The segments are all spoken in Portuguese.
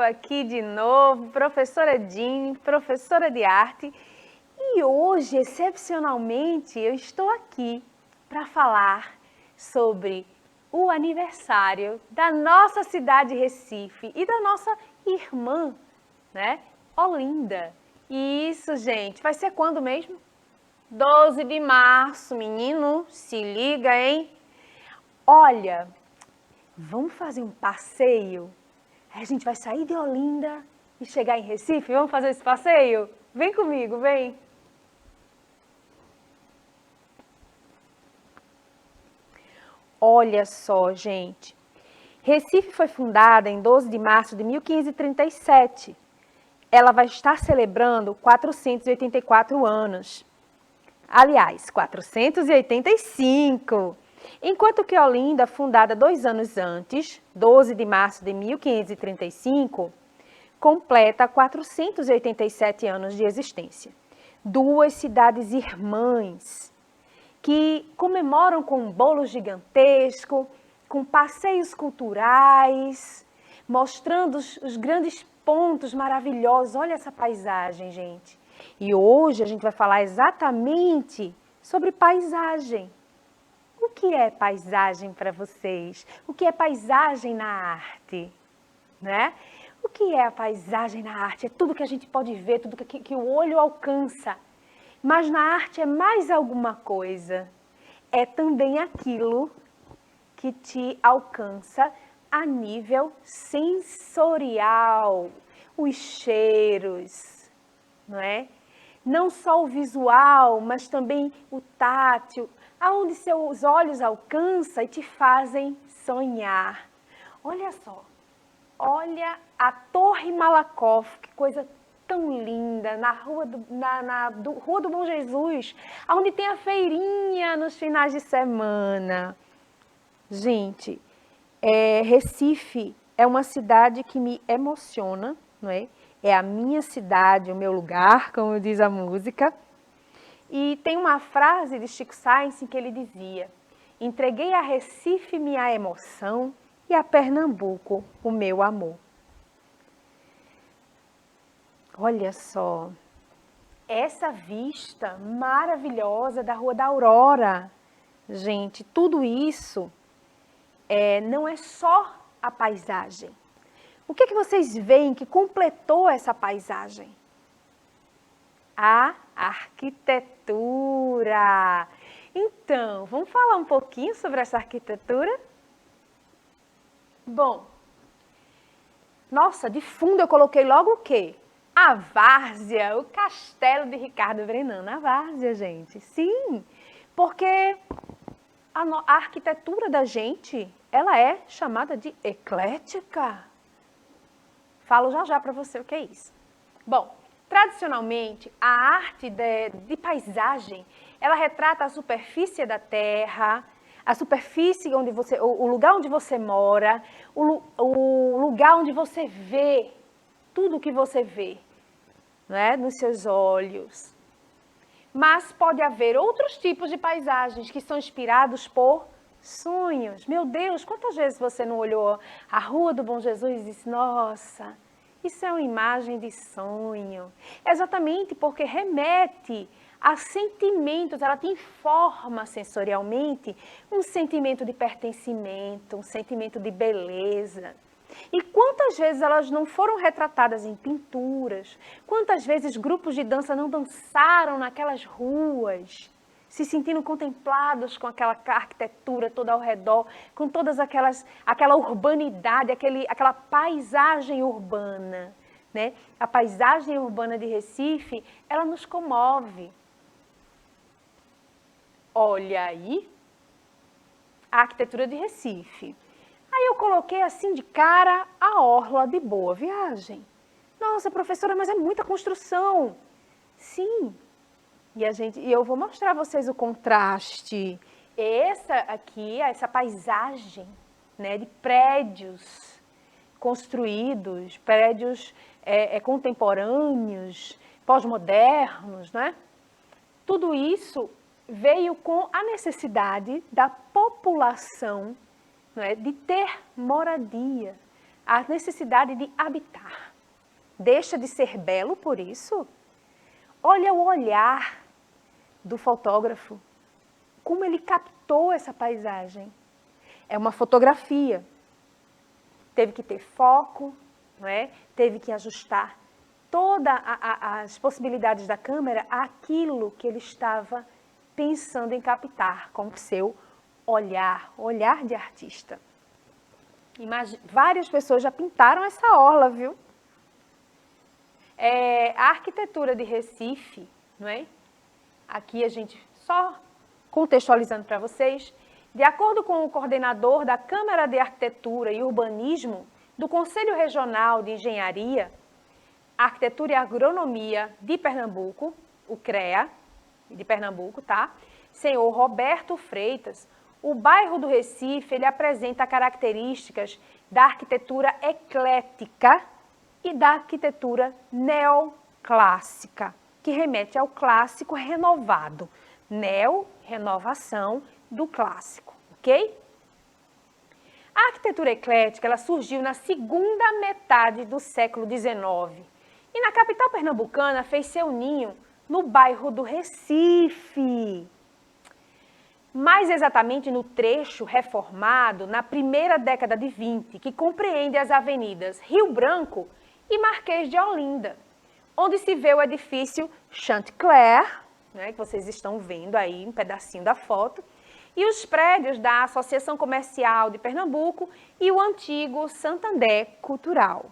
aqui de novo, professora Jeane, professora de arte, e hoje, excepcionalmente, eu estou aqui para falar sobre o aniversário da nossa cidade Recife e da nossa irmã, né, Olinda. E isso, gente, vai ser quando mesmo? 12 de março, menino, se liga, hein? Olha, vamos fazer um passeio? A gente vai sair de Olinda e chegar em Recife? Vamos fazer esse passeio? Vem comigo, vem! Olha só, gente. Recife foi fundada em 12 de março de 1537. Ela vai estar celebrando 484 anos. Aliás, 485. Enquanto que Olinda, fundada 2 anos antes, 12 de março de 1535, completa 487 anos de existência. Duas cidades irmãs que comemoram com um bolo gigantesco, com passeios culturais, mostrando os grandes pontos maravilhosos. Olha essa paisagem, gente. E hoje a gente vai falar exatamente sobre paisagem. O que é paisagem para vocês? O que é paisagem na arte? Né? O que é a paisagem na arte? É tudo que a gente pode ver, tudo que o olho alcança. Mas na arte é mais alguma coisa. É também aquilo que te alcança a nível sensorial. Os cheiros, não é? Não só o visual, mas também o tátil, aonde seus olhos alcançam e te fazem sonhar. Olha só, olha a Torre Malakoff, que coisa tão linda, na Rua do Bom Jesus, onde tem a feirinha nos finais de semana. Gente, Recife é uma cidade que me emociona, não é? É a minha cidade, o meu lugar, como diz a música. E tem uma frase de Chico Science em que ele dizia: entreguei a Recife minha emoção e a Pernambuco o meu amor. Olha só, essa vista maravilhosa da Rua da Aurora. Gente, tudo isso não é só a paisagem. O que vocês veem que completou essa paisagem? A arquitetura. Então, vamos falar um pouquinho sobre essa arquitetura? Bom, nossa, de fundo eu coloquei logo o quê? A várzea, o castelo de Ricardo Brenan na várzea, gente. Sim, porque a arquitetura da gente, ela é chamada de eclética. Falo já para você o que é isso. Bom, tradicionalmente, a arte de paisagem, ela retrata a superfície da terra, a superfície onde você, o lugar onde você mora, o lugar onde você vê tudo que você vê, não é? Nos seus olhos. Mas pode haver outros tipos de paisagens que são inspirados por sonhos. Meu Deus, quantas vezes você não olhou a Rua do Bom Jesus e disse, nossa, isso é uma imagem de sonho. Exatamente porque remete a sentimentos, ela te informa sensorialmente um sentimento de pertencimento, um sentimento de beleza. E quantas vezes elas não foram retratadas em pinturas? Quantas vezes grupos de dança não dançaram naquelas ruas, se sentindo contemplados com aquela arquitetura toda ao redor, com todas aquela urbanidade, aquela paisagem urbana, né? A paisagem urbana de Recife, ela nos comove. Olha aí, a arquitetura de Recife. Aí eu coloquei assim de cara a orla de Boa Viagem. Nossa, professora, mas é muita construção. Sim, e eu vou mostrar a vocês o contraste. Essa aqui, essa paisagem, né, de prédios construídos, prédios contemporâneos, pós-modernos, né? Tudo isso veio com a necessidade da população, não é, de ter moradia. a necessidade de habitar. Deixa de ser belo por isso? Olha o olhar do fotógrafo, como ele captou essa paisagem. É uma fotografia. Teve que ter foco, não é? Teve que ajustar todas as possibilidades da câmera àquilo que ele estava pensando em captar com o seu olhar de artista. Várias pessoas já pintaram essa orla, viu? A arquitetura de Recife, não é? Aqui a gente só contextualizando para vocês, de acordo com o coordenador da Câmara de Arquitetura e Urbanismo do Conselho Regional de Engenharia, Arquitetura e Agronomia de Pernambuco, o CREA de Pernambuco, tá? Senhor Roberto Freitas, o bairro do Recife, ele apresenta características da arquitetura eclética e da arquitetura neoclássica, que remete ao clássico renovado. Neo, renovação do clássico, ok? A arquitetura eclética, ela surgiu na segunda metade do século XIX e na capital pernambucana fez seu ninho no bairro do Recife. Mais exatamente no trecho reformado na primeira década de 20, que compreende as avenidas Rio Branco e Marquês de Olinda, onde se vê o edifício Chanticleer, né, que vocês estão vendo aí um pedacinho da foto, e os prédios da Associação Comercial de Pernambuco e o antigo Santander Cultural.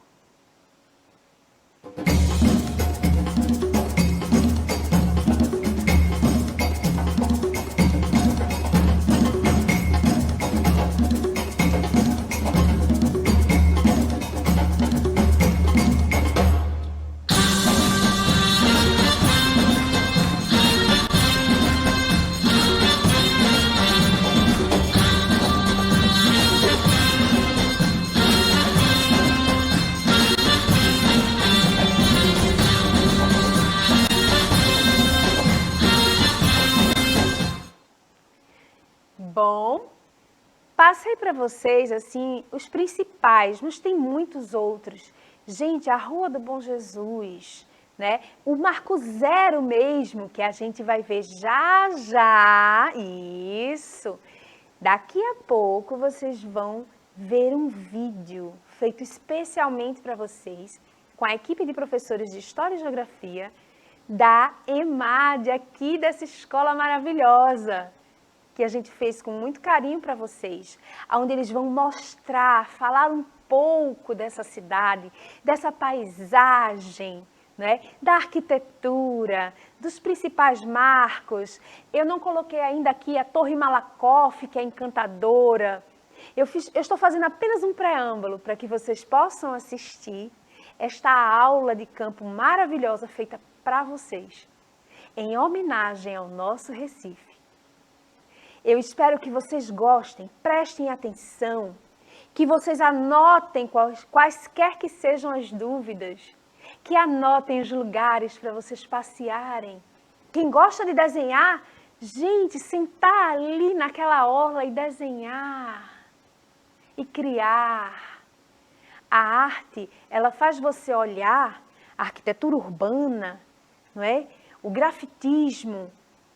Bom, passei para vocês, assim, os principais, mas tem muitos outros. Gente, a Rua do Bom Jesus, né? O Marco Zero mesmo, que a gente vai ver já já, isso. Daqui a pouco vocês vão ver um vídeo feito especialmente para vocês, com a equipe de professores de História e Geografia da EMAD, aqui dessa escola maravilhosa, que a gente fez com muito carinho para vocês, onde eles vão mostrar, falar um pouco dessa cidade, dessa paisagem, né, da arquitetura, dos principais marcos. Eu não coloquei ainda aqui a Torre Malakoff, que é encantadora. Eu estou fazendo apenas um preâmbulo para que vocês possam assistir esta aula de campo maravilhosa feita para vocês, em homenagem ao nosso Recife. Eu espero que vocês gostem, prestem atenção, que vocês anotem quaisquer que sejam as dúvidas, que anotem os lugares para vocês passearem. Quem gosta de desenhar, gente, sentar ali naquela orla e desenhar e criar. A arte, ela faz você olhar a arquitetura urbana, não é? O grafitismo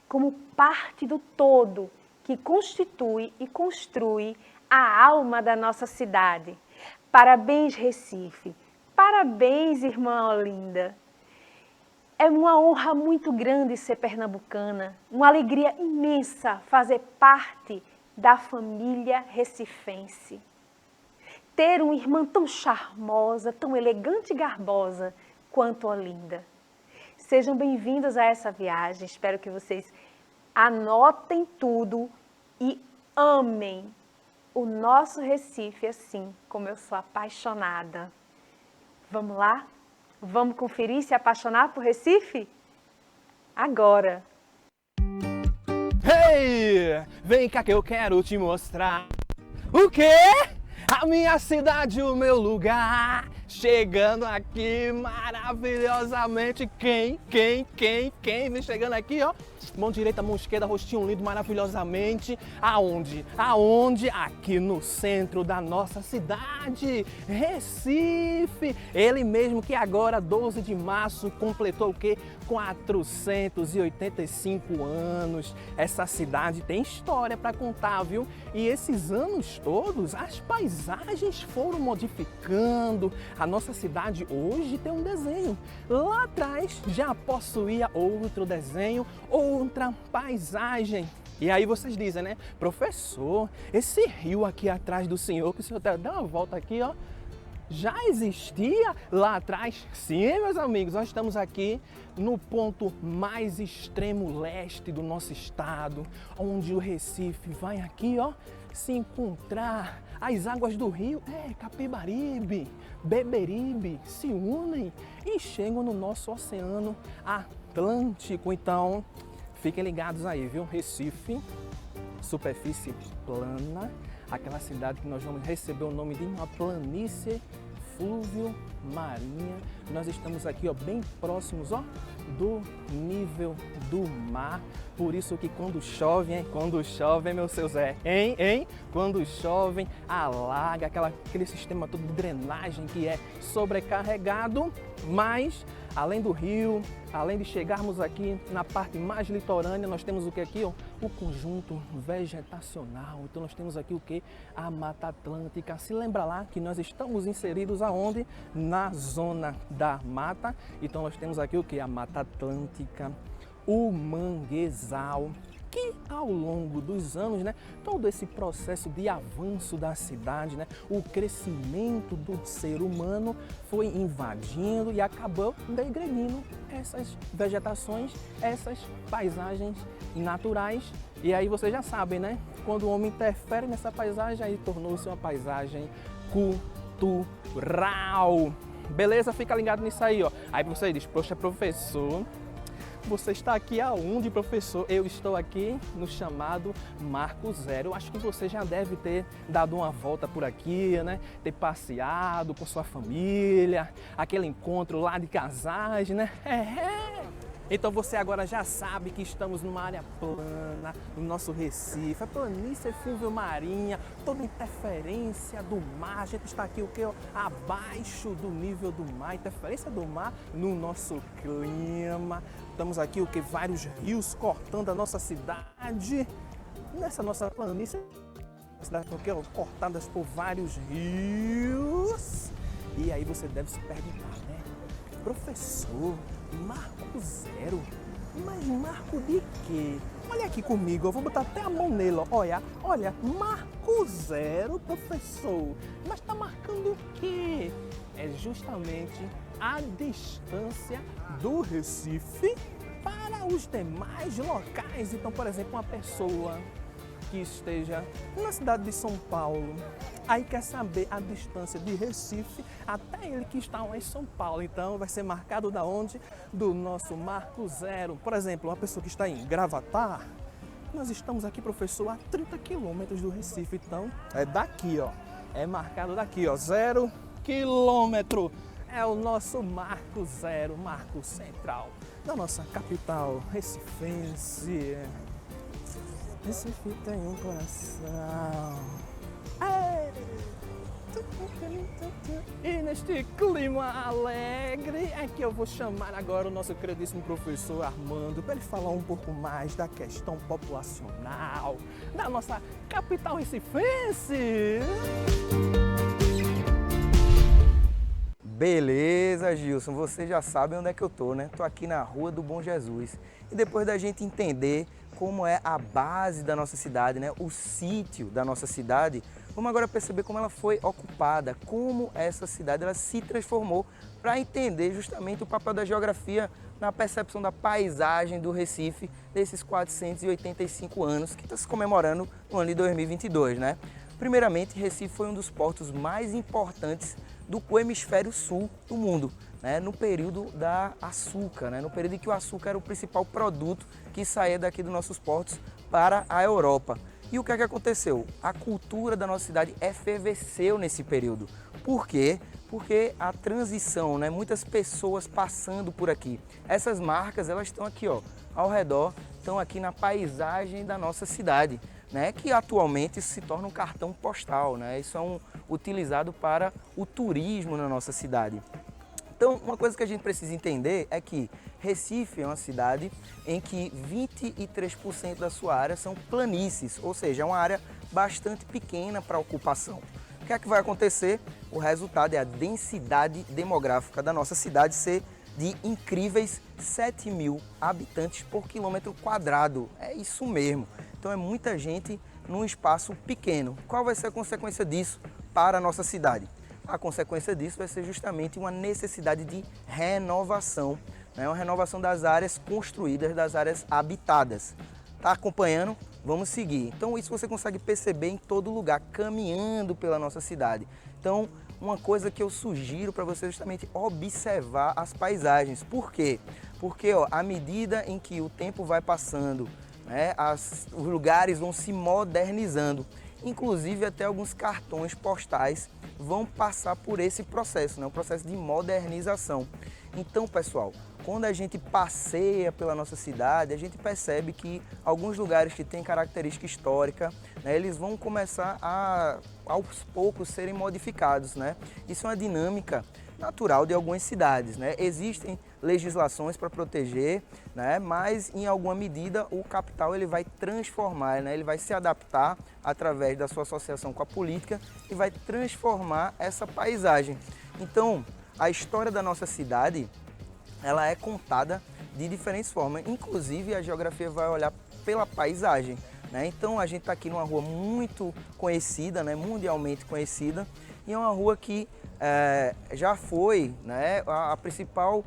como parte do todo, que constitui e construi a alma da nossa cidade. Parabéns, Recife. Parabéns, irmã Olinda. É uma honra muito grande ser pernambucana, uma alegria imensa fazer parte da família recifense. Ter uma irmã tão charmosa, tão elegante e garbosa quanto Olinda. Sejam bem-vindos a essa viagem, espero que vocês anotem tudo e amem o nosso Recife assim como eu sou apaixonada. Vamos lá? Vamos conferir e se apaixonar por Recife? Agora! Hey! Vem cá que eu quero te mostrar. O quê? A minha cidade, o meu lugar. chegando aqui maravilhosamente. Quem vem chegando aqui, ó. Mão direita, mão esquerda, rostinho lindo maravilhosamente. Aonde? Aonde? Aqui no centro da nossa cidade, Recife. Ele mesmo que agora, 12 de março, completou o quê? 485 anos. Essa cidade tem história para contar, viu? E esses anos todos, as paisagens foram modificando. A nossa cidade hoje tem um desenho. Lá atrás já possuía outro desenho, outra paisagem. E aí vocês dizem, né? Professor, esse rio aqui atrás do senhor, que o senhor dá uma volta aqui, ó, já existia lá atrás? Sim, meus amigos, nós estamos aqui no ponto mais extremo leste do nosso estado, onde o Recife vai aqui, ó, se encontrar. As águas do rio Capibaribe, Beberibe se unem e chegam no nosso oceano Atlântico. Então, fiquem ligados aí, viu? Recife, superfície plana, aquela cidade que nós vamos receber o nome de uma planície flúvio marinha. Nós estamos aqui, ó, bem próximos, ó, do nível do mar. Por isso que quando chove, meu seu Zé, quando chove, alaga aquele sistema todo de drenagem que é sobrecarregado. Mas, além do rio, além de chegarmos aqui na parte mais litorânea, nós temos o que aqui, ó? O conjunto vegetacional. Então nós temos aqui o que? A Mata Atlântica. Se lembra lá que nós estamos inseridos aonde? Na zona da mata. Então nós temos aqui o que? A Mata Atlântica, o manguezal, que ao longo dos anos, né, todo esse processo de avanço da cidade, né, o crescimento do ser humano foi invadindo e acabou degredindo essas vegetações, essas paisagens naturais. E aí vocês já sabem, né, quando o homem interfere nessa paisagem, aí tornou-se uma paisagem cultural. Beleza? Fica ligado nisso aí, ó. Aí você diz, poxa, professor, você está aqui aonde, professor? Eu estou aqui no chamado Marco Zero. Eu acho que você já deve ter dado uma volta por aqui, né? Ter passeado com sua família, aquele encontro lá de casais, né? Então você agora já sabe que estamos numa área plana, no nosso Recife, a planície flúvio marinha, toda interferência do mar. A gente está aqui o que? Abaixo do nível do mar, interferência do mar no nosso clima. Estamos aqui o que? Vários rios cortando a nossa cidade. Nessa nossa planície, a cidade o que? Cortadas por vários rios. E aí você deve se perguntar, né? Professor, Marco Zero? Mas marco de quê? Olha aqui comigo, eu vou botar até a mão nele, olha, Marco Zero, professor. Mas tá marcando o quê? É justamente a distância do Recife para os demais locais. Então, por exemplo, uma pessoa que esteja na cidade de São Paulo, aí quer saber a distância de Recife até ele que está lá em São Paulo. Então vai ser marcado da onde? Do nosso Marco Zero. Por exemplo, uma pessoa que está em Gravatar, nós estamos aqui, professor, a 30 quilômetros do Recife. Então é daqui, ó. É marcado daqui, ó, 0 quilômetro. É o nosso Marco Zero, marco central da nossa capital recifense. Recife tem um coração. E neste clima alegre é que eu vou chamar agora o nosso queridíssimo professor Armando para ele falar um pouco mais da questão populacional da nossa capital recifense. Beleza, Gilson, você já sabe onde é que eu tô, né? Tô aqui na Rua do Bom Jesus. E depois da gente entender como é a base da nossa cidade, né? O sítio da nossa cidade, vamos agora perceber como ela foi ocupada, como essa cidade ela se transformou, para entender justamente o papel da geografia na percepção da paisagem do Recife desses 485 anos que está se comemorando no ano de 2022, né? Primeiramente, Recife foi um dos portos mais importantes do hemisfério sul do mundo, né? No período da açúcar, né? No período em que o açúcar era o principal produto que saía daqui dos nossos portos para a Europa. E o que é que aconteceu? A cultura da nossa cidade efervesceu nesse período. Por quê? porque a transição, né? Muitas pessoas passando por aqui. Essas marcas, elas estão aqui, ó, ao redor, estão aqui na paisagem da nossa cidade, né? Que atualmente se torna um cartão postal, né? Isso é utilizado para o turismo na nossa cidade. Então, uma coisa que a gente precisa entender é que Recife é uma cidade em que 23% da sua área são planícies, ou seja, é uma área bastante pequena para ocupação. O que é que vai acontecer? O resultado é a densidade demográfica da nossa cidade ser de incríveis 7.000 habitantes por quilômetro quadrado. É isso mesmo. Então é muita gente num espaço pequeno. Qual vai ser a consequência disso para a nossa cidade? A consequência disso vai ser justamente uma necessidade de renovação, né? Uma renovação das áreas construídas, das áreas habitadas. Tá acompanhando? Vamos seguir. Então isso você consegue perceber em todo lugar, caminhando pela nossa cidade. Então uma coisa que eu sugiro para você é justamente observar as paisagens. Por quê? Porque ó, à medida em que o tempo vai passando, né, os lugares vão se modernizando. Inclusive até alguns cartões postais vão passar por esse processo, né? O processo de modernização. Então, pessoal, quando a gente passeia pela nossa cidade, a gente percebe que alguns lugares que têm característica histórica, né, eles vão começar a, aos poucos, serem modificados, né? Isso é uma dinâmica natural de algumas cidades, né? Existem legislações para proteger, né? Mas em alguma medida o capital ele vai transformar, né? Ele vai se adaptar através da sua associação com a política e vai transformar essa paisagem. Então, a história da nossa cidade, ela é contada de diferentes formas, inclusive a geografia vai olhar pela paisagem, né? Então a gente está aqui numa rua muito conhecida, né? Mundialmente conhecida, e é uma rua que já foi, né, a principal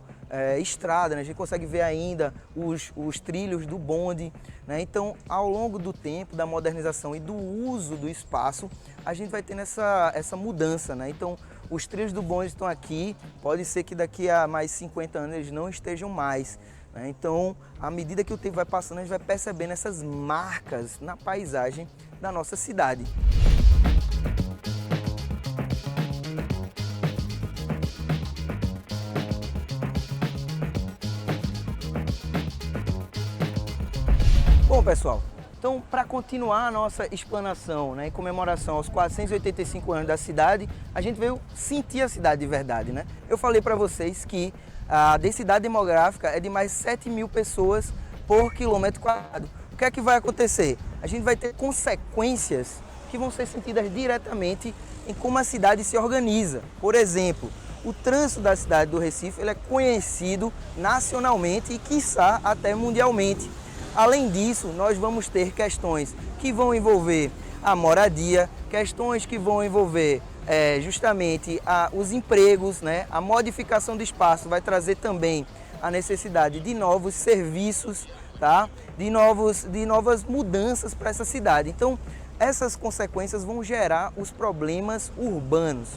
estrada, né? A gente consegue ver ainda os trilhos do bonde, né? Então, ao longo do tempo, da modernização e do uso do espaço, a gente vai tendo essa mudança, né? Então, os trilhos do bonde estão aqui, pode ser que daqui a mais 50 anos eles não estejam mais, né? Então, à medida que o tempo vai passando, a gente vai percebendo essas marcas na paisagem da nossa cidade. Bom, pessoal, então para continuar a nossa explanação, né, em comemoração aos 485 anos da cidade, a gente veio sentir a cidade de verdade, né? Eu falei para vocês que a densidade demográfica é de mais 7.000 pessoas por quilômetro quadrado. O que é que vai acontecer? A gente vai ter consequências que vão ser sentidas diretamente em como a cidade se organiza. Por exemplo, o trânsito da cidade do Recife ele é conhecido nacionalmente e, quiçá, até mundialmente. Além disso, nós vamos ter questões que vão envolver a moradia, questões que vão envolver justamente os empregos, né? A modificação do espaço vai trazer também a necessidade de novos serviços, tá? de novas mudanças para essa cidade. Então, essas consequências vão gerar os problemas urbanos.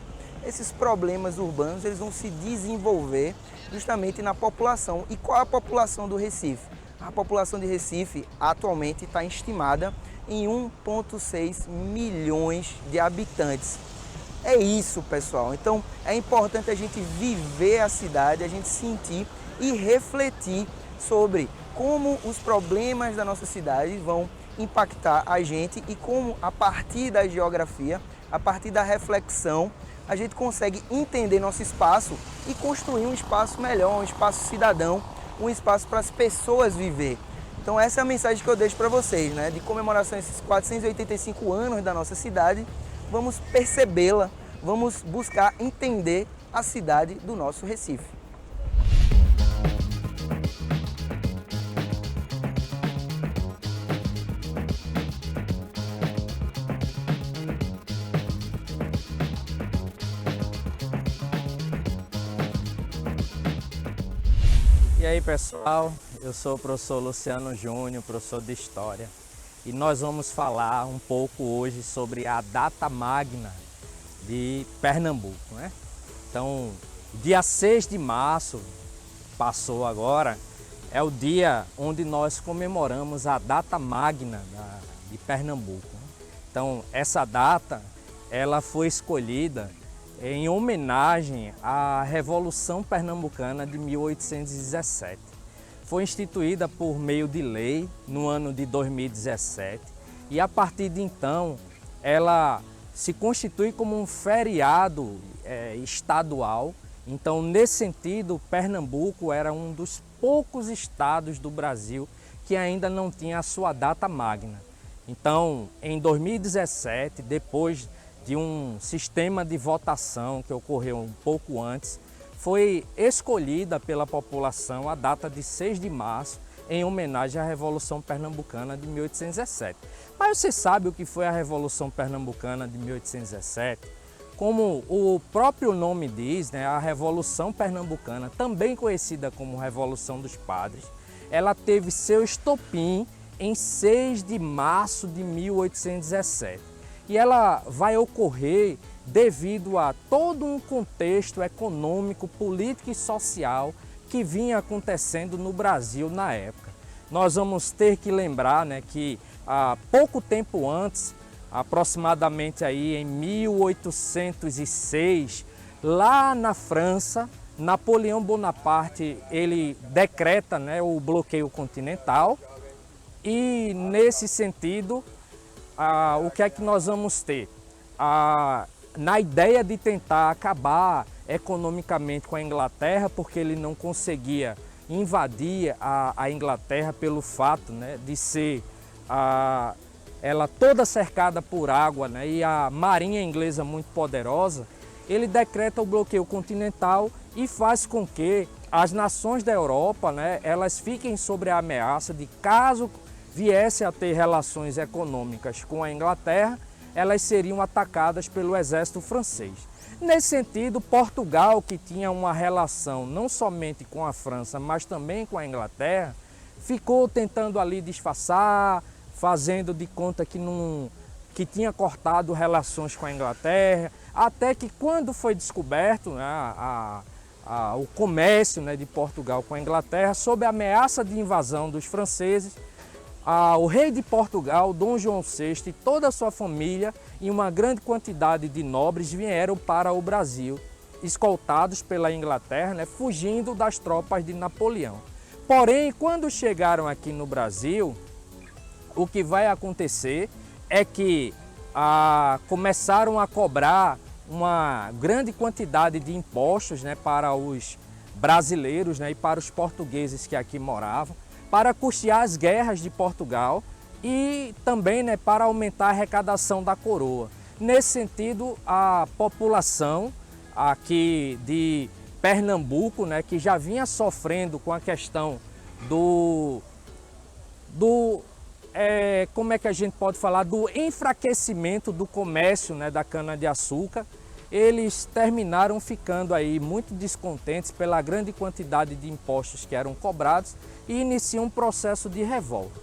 Esses problemas urbanos eles vão se desenvolver justamente na população. E qual a população do Recife? A população de Recife atualmente está estimada em 1,6 milhões de habitantes. É isso, pessoal. Então é importante a gente viver a cidade, a gente sentir e refletir sobre como os problemas da nossa cidade vão impactar a gente e como, a partir da geografia, a partir da reflexão, a gente consegue entender nosso espaço e construir um espaço melhor, um espaço cidadão, um espaço para as pessoas viver. Então essa é a mensagem que eu deixo para vocês, né? De comemoração a esses 485 anos da nossa cidade, vamos percebê-la, vamos buscar entender a cidade do nosso Recife. E aí pessoal, eu sou o professor Luciano Júnior, professor de História, e nós vamos falar um pouco hoje sobre a data magna de Pernambuco, né? Então, dia 6 de março, passou agora, é o dia onde nós comemoramos a data magna de Pernambuco. Então, essa data, ela foi escolhida em homenagem à Revolução Pernambucana de 1817. Foi instituída por meio de lei no ano de 2017 e a partir de então ela se constitui como um feriado estadual. Então, nesse sentido, Pernambuco era um dos poucos estados do Brasil que ainda não tinha a sua data magna. Então, em 2017, depois de um sistema de votação que ocorreu um pouco antes, foi escolhida pela população a data de 6 de março, em homenagem à Revolução Pernambucana de 1817. Mas você sabe o que foi a Revolução Pernambucana de 1817? Como o próprio nome diz, né, a Revolução Pernambucana, também conhecida como Revolução dos Padres, ela teve seu estopim em 6 de março de 1817. E ela vai ocorrer devido a todo um contexto econômico, político e social que vinha acontecendo no Brasil na época. Nós vamos ter que lembrar, né, que há pouco tempo antes, aproximadamente aí em 1806, lá na França, Napoleão Bonaparte ele decreta, né, o bloqueio continental e nesse sentido o que é que nós vamos ter? Na ideia de tentar acabar economicamente com a Inglaterra, porque ele não conseguia invadir a Inglaterra pelo fato, né, de ser ela toda cercada por água, né, e a marinha inglesa muito poderosa, ele decreta o bloqueio continental e faz com que as nações da Europa, né, elas fiquem sob a ameaça de caso viesse a ter relações econômicas com a Inglaterra, elas seriam atacadas pelo exército francês. Nesse sentido, Portugal, que tinha uma relação não somente com a França, mas também com a Inglaterra, ficou tentando ali disfarçar, fazendo de conta que tinha cortado relações com a Inglaterra, até que quando foi descoberto, né, o comércio, né, de Portugal com a Inglaterra, sob a ameaça de invasão dos franceses, o rei de Portugal, Dom João VI, e toda a sua família e uma grande quantidade de nobres vieram para o Brasil, escoltados pela Inglaterra, né, fugindo das tropas de Napoleão. Porém, quando chegaram aqui no Brasil, o que vai acontecer é que começaram a cobrar uma grande quantidade de impostos, né, para os brasileiros, né, e para os portugueses que aqui moravam, para custear as guerras de Portugal e também, né, para aumentar a arrecadação da coroa. Nesse sentido, a população aqui de Pernambuco, né, que já vinha sofrendo com a questão como é que a gente pode falar, do enfraquecimento do comércio, né, da cana-de-açúcar, eles terminaram ficando aí muito descontentes pela grande quantidade de impostos que eram cobrados e iniciam um processo de revolta.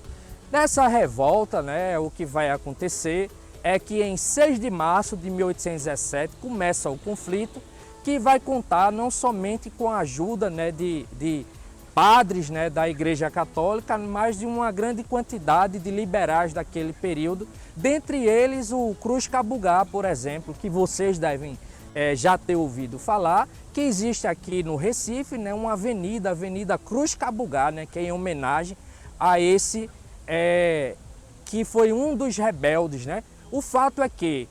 Nessa revolta, né, o que vai acontecer é que em 6 de março de 1817 começa o conflito, que vai contar não somente com a ajuda, né, de padres, né, da Igreja Católica, mas de uma grande quantidade de liberais daquele período, dentre eles o Cruz Cabugá, por exemplo, que vocês devem já ter ouvido falar, que existe aqui no Recife, né, uma avenida, a Avenida Cruz Cabugá, né, que é em homenagem a esse que foi um dos rebeldes, né? O fato é que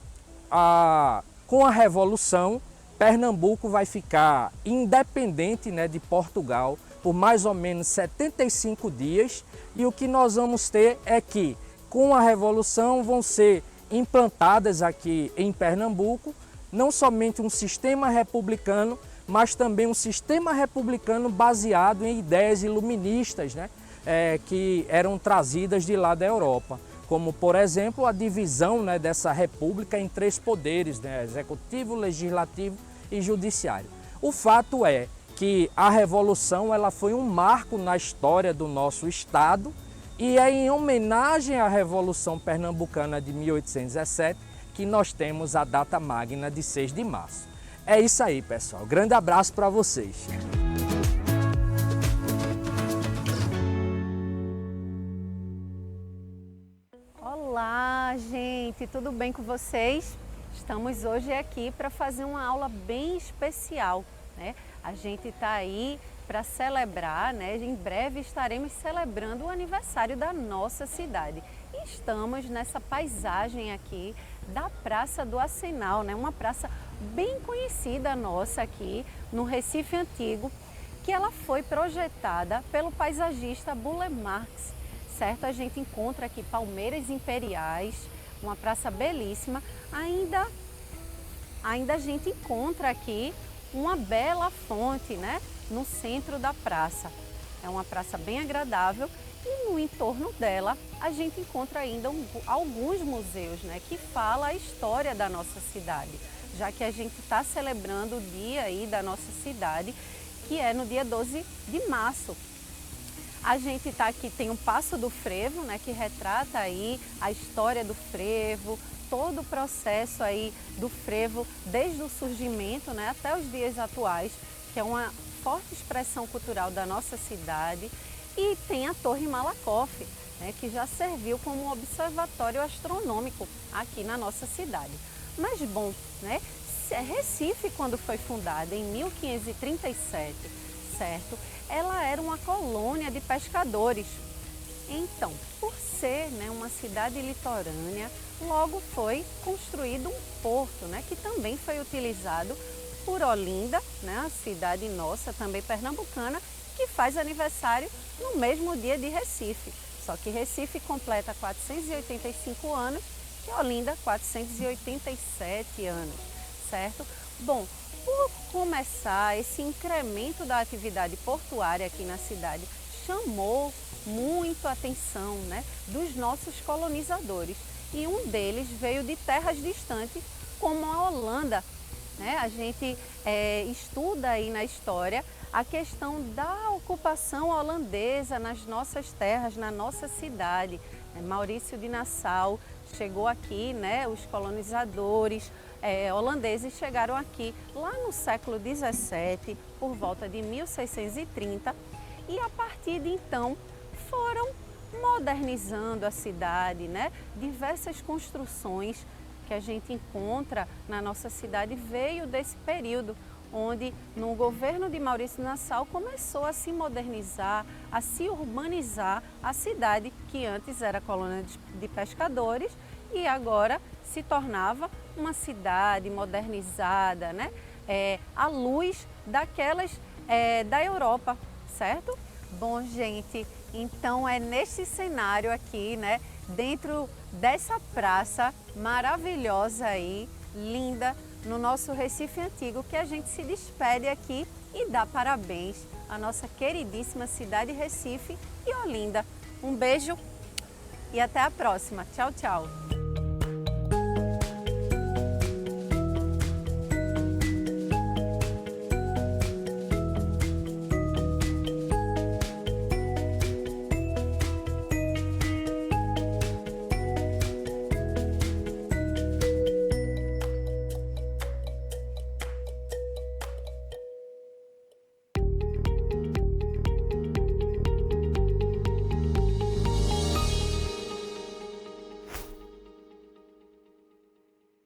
com a Revolução, Pernambuco vai ficar independente, né, de Portugal por mais ou menos 75 dias, e o que nós vamos ter é que com a Revolução vão ser implantadas aqui em Pernambuco não somente um sistema republicano, mas também um sistema republicano baseado em ideias iluministas, né, que eram trazidas de lá da Europa, como por exemplo a divisão, né, dessa república em 3 poderes, né, executivo, legislativo e judiciário. O fato é que a Revolução ela foi um marco na história do nosso estado e é em homenagem à Revolução Pernambucana de 1817 que nós temos a data magna de 6 de março. É isso aí, pessoal. Grande abraço para vocês. Olá, gente. Tudo bem com vocês? Estamos hoje aqui para fazer uma aula bem especial, né? A gente está aí para celebrar, né? Em breve estaremos celebrando o aniversário da nossa cidade. E estamos nessa paisagem aqui da Praça do Arsenal, né? Uma praça bem conhecida nossa aqui no Recife Antigo, que ela foi projetada pelo paisagista Burle Marx, certo? A gente encontra aqui palmeiras imperiais, uma praça belíssima. Ainda a gente encontra aqui uma bela fonte, né, no centro da praça. É uma praça bem agradável e no entorno dela a gente encontra ainda alguns museus, né, que falam a história da nossa cidade, já que a gente está celebrando o dia aí da nossa cidade, que é no dia 12 de março. A gente está aqui, tem um Passo do Frevo, né, que retrata aí a história do frevo, todo o processo aí do frevo, desde o surgimento, né, até os dias atuais, que é uma forte expressão cultural da nossa cidade. E tem a Torre Malakoff, né, que já serviu como um observatório astronômico aqui na nossa cidade. Mas bom, né, Recife, quando foi fundada em 1537, certo? Ela era uma colônia de pescadores. Então, por ser, né, uma cidade litorânea, logo foi construído um porto, né, que também foi utilizado por Olinda, né, a cidade nossa, também pernambucana, que faz aniversário no mesmo dia de Recife. Só que Recife completa 485 anos e Olinda 487 anos, certo? Bom, por começar, esse incremento da atividade portuária aqui na cidade chamou muito a atenção, né, dos nossos colonizadores. E um deles veio de terras distantes, como a Holanda, né? A gente estuda aí na história a questão da ocupação holandesa nas nossas terras, na nossa cidade. Maurício de Nassau chegou aqui, né? Os colonizadores holandeses chegaram aqui lá no século 17, por volta de 1630, e a partir de então foram modernizando a cidade, né? Diversas construções que a gente encontra na nossa cidade veio desse período, onde no governo de Maurício Nassau começou a se modernizar, a se urbanizar a cidade, que antes era colônia de pescadores e agora se tornava uma cidade modernizada, né? À luz daquelas da Europa, certo? Bom, gente, então é nesse cenário aqui, né, dentro dessa praça maravilhosa aí, linda, no nosso Recife Antigo, que a gente se despede aqui e dá parabéns à nossa queridíssima cidade Recife e Olinda. Um beijo e até a próxima. Tchau, tchau.